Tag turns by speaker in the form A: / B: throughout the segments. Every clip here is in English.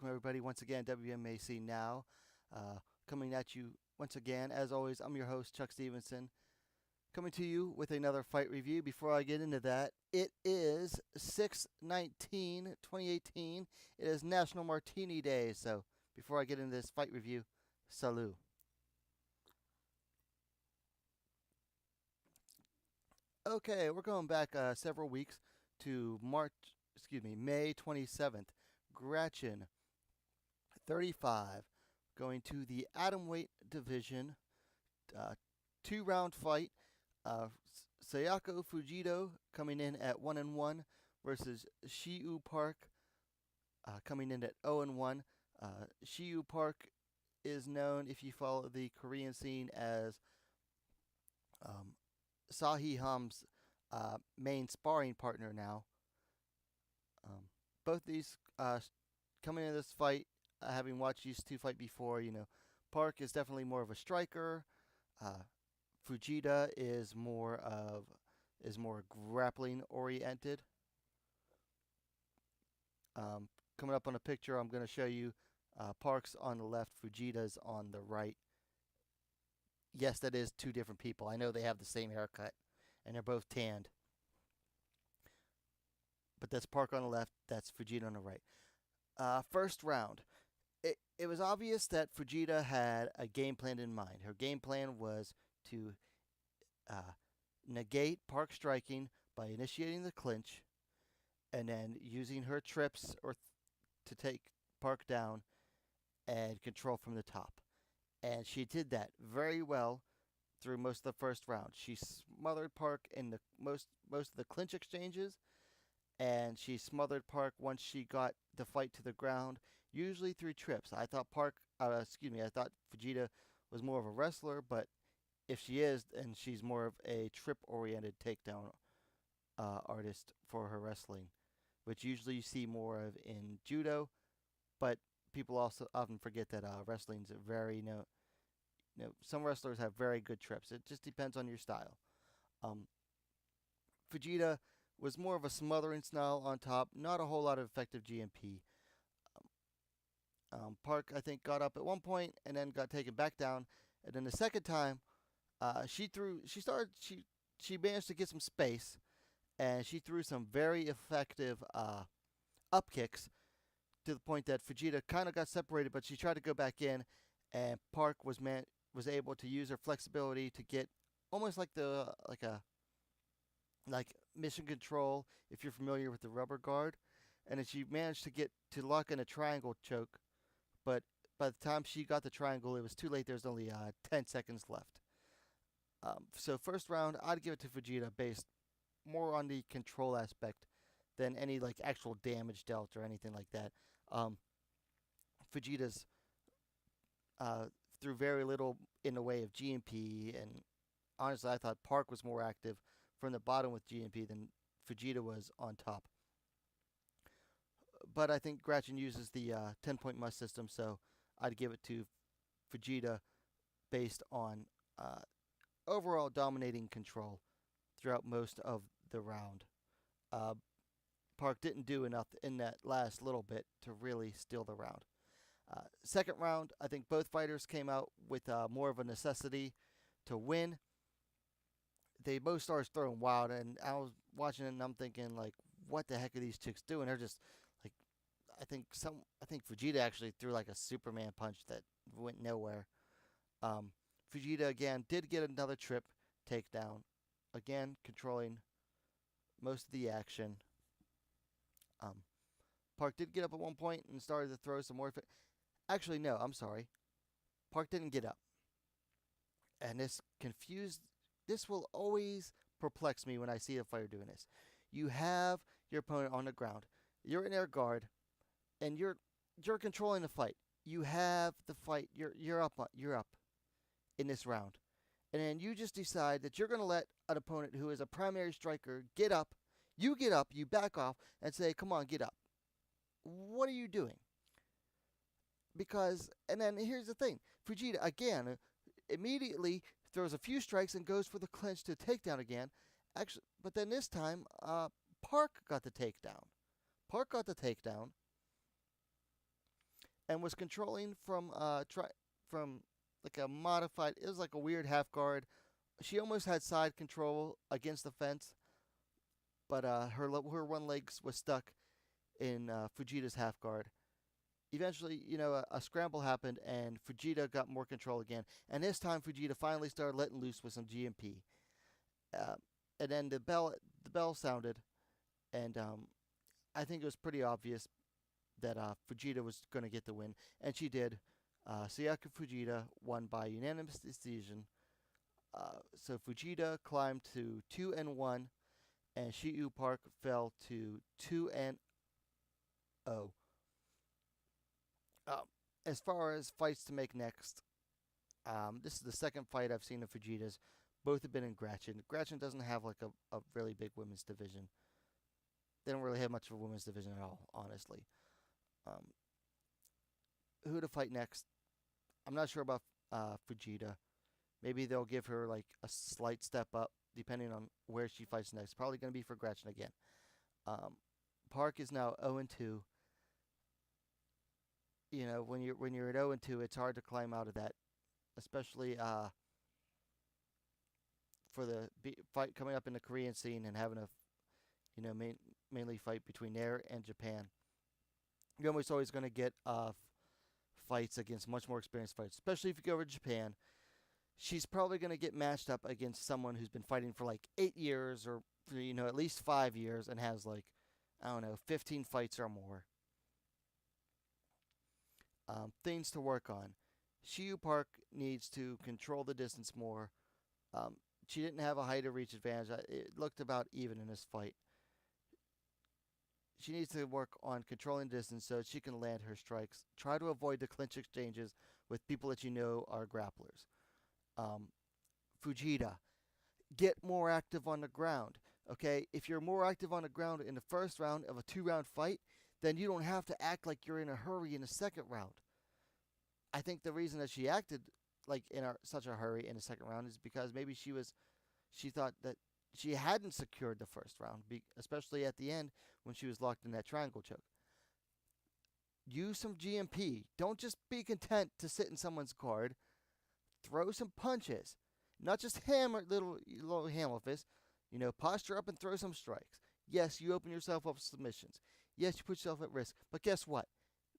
A: welcome everybody once again, WMAC Now. Coming at you once again, as always, I'm your host, Chuck Stevenson, coming to you with another fight review. Before I get into that, it is 6/19/2018. It is National Martini Day, so before I get into this fight review, salut. Okay, we're going back several weeks to May 27th. Grachan, 35, going to the atomweight division. Uh, Two-round fight. Sayako Fujito coming in at 1-1 versus Shiu Park coming in at 0-1. Shiu Park is known, if you follow the Korean scene, as um, Sahi Ham's main sparring partner now. Um, both these coming into this fight, having watched these two fight before, Park is definitely more of a striker. Uh, Fujita is more grappling oriented. Coming up on a picture, I'm going to show you Park's on the left, Fujita's on the right. Yes, that is two different people. I know they have the same haircut, and they're both tanned. But that's Park on the left, that's Fujita on the right. First round. It was obvious that Fujita had a game plan in mind. Her game plan was to negate Park striking by initiating the clinch and then using her trips to take Park down and control from the top. And she did that very well through most of the first round. She smothered Park in the most of the clinch exchanges, and she smothered Park once she got the fight to the ground, usually through trips. I thought I thought Fujita was more of a wrestler, but if she is, then she's more of a trip-oriented takedown artist for her wrestling, which usually you see more of in judo, but people also often forget that wrestling's a very, some wrestlers have very good trips. It just depends on your style. Um, Fujita was more of a smothering style on top, not a whole lot of effective GMP. Park, I think, got up at one point and then got taken back down, and then the second time, she managed to get some space, and she threw some very effective up kicks to the point that Fujita kind of got separated, but she tried to go back in, and Park was able to use her flexibility to get almost like mission control, if you're familiar with the rubber guard, and then she managed to get to lock in a triangle choke, but by the time she got the triangle, it was too late. There's only 10 seconds left. So first round, I'd give it to Fujita based more on the control aspect than any like actual damage dealt or anything like that. Fujita's threw very little in the way of GMP, and honestly, I thought Park was more active from the bottom with GMP than Fujita was on top. But I think Grachan uses the 10-point must system, so I'd give it to Fujita based on overall dominating control throughout most of the round. Uh, Park didn't do enough in that last little bit to really steal the round. Second round, I think both fighters came out with more of a necessity to win. They both started throwing wild, and I was watching it and I'm thinking, like, what the heck are these chicks doing? They're just like, I think Fujita actually threw like a Superman punch that went nowhere. Fujita again did get another trip takedown, again controlling most of the action. Park did get up at one point and started to throw some more. Actually, no, I'm sorry. Park didn't get up, and this will always perplex me when I see a fighter doing this. You have your opponent on the ground. You're in air guard, and you're controlling the fight. You have the fight. You're up in this round, and then you just decide that you're going to let an opponent who is a primary striker get up. You get up, you back off, and say, "Come on, get up." What are you doing? And then here's the thing: Fujita again immediately throws a few strikes and goes for the clinch to takedown again. Actually, but then this time, Park got the takedown. Park got the takedown. and was controlling from like a modified. It was like a weird half guard. She almost had side control against the fence, but her one leg was stuck in Fujita's half guard. Eventually, a scramble happened, and Fujita got more control again. And this time, Fujita finally started letting loose with some GMP. Uh, and then the bell sounded, and I think it was pretty obvious that Fujita was going to get the win, and she did. Sayako Fujita won by unanimous decision. So Fujita climbed to 2-1, and Shiyu Park fell to 2-0. Um, as far as fights to make next, this is the second fight I've seen of Fujita's. Both have been in Grachan. Grachan doesn't have like a really big women's division. They don't really have much of a women's division at all, honestly. Um, who to fight next? I'm not sure about Fujita. Maybe they'll give her like a slight step up depending on where she fights next. Probably going to be for Grachan again. Park is now 0-2. When you're at 0-2, it's hard to climb out of that, especially for the fight coming up in the Korean scene and having a mainly fight between there and Japan. You're almost always going to get fights against much more experienced fighters, especially if you go over to Japan. She's probably going to get matched up against someone who's been fighting for like 8 years or at least 5 years and has like, I don't know, 15 fights or more. Things to work on. Shiyu Park needs to control the distance more. She didn't have a height or reach advantage. It looked about even in this fight. She needs to work on controlling distance so she can land her strikes. Try to avoid the clinch exchanges with people that you know are grapplers. Fujita, get more active on the ground. Okay, if you're more active on the ground in the first round of a 2-round fight, then you don't have to act like you're in a hurry in the second round. I think the reason that she acted like in such a hurry in the second round is because maybe she thought that she hadn't secured the first round, especially at the end when she was locked in that triangle choke. Use some GMP. Don't just be content to sit in someone's guard. Throw some punches. Not just hammer little hammer fist. Posture up and throw some strikes. Yes, you open yourself up to submissions. Yes, you put yourself at risk. But guess what?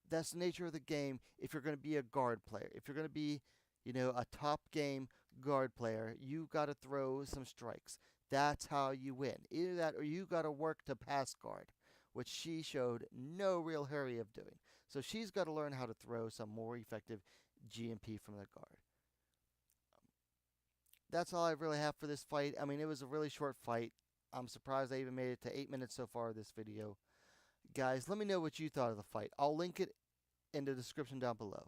A: That's the nature of the game if you're going to be a guard player. If you're going to be, a top game guard player, you got to throw some strikes. That's how you win. Either that or you got to work to pass guard, which she showed no real hurry of doing. So she's got to learn how to throw some more effective GMP from the guard. That's all I really have for this fight. I mean, it was a really short fight. I'm surprised I even made it to 8 minutes so far of this video. Guys, let me know what you thought of the fight. I'll link it in the description down below.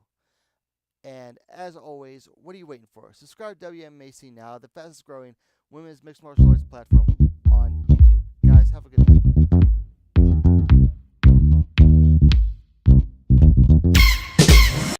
A: And as always, what are you waiting for? Subscribe to WMMA now, the fastest growing women's mixed martial arts platform on YouTube. Guys, have a good night.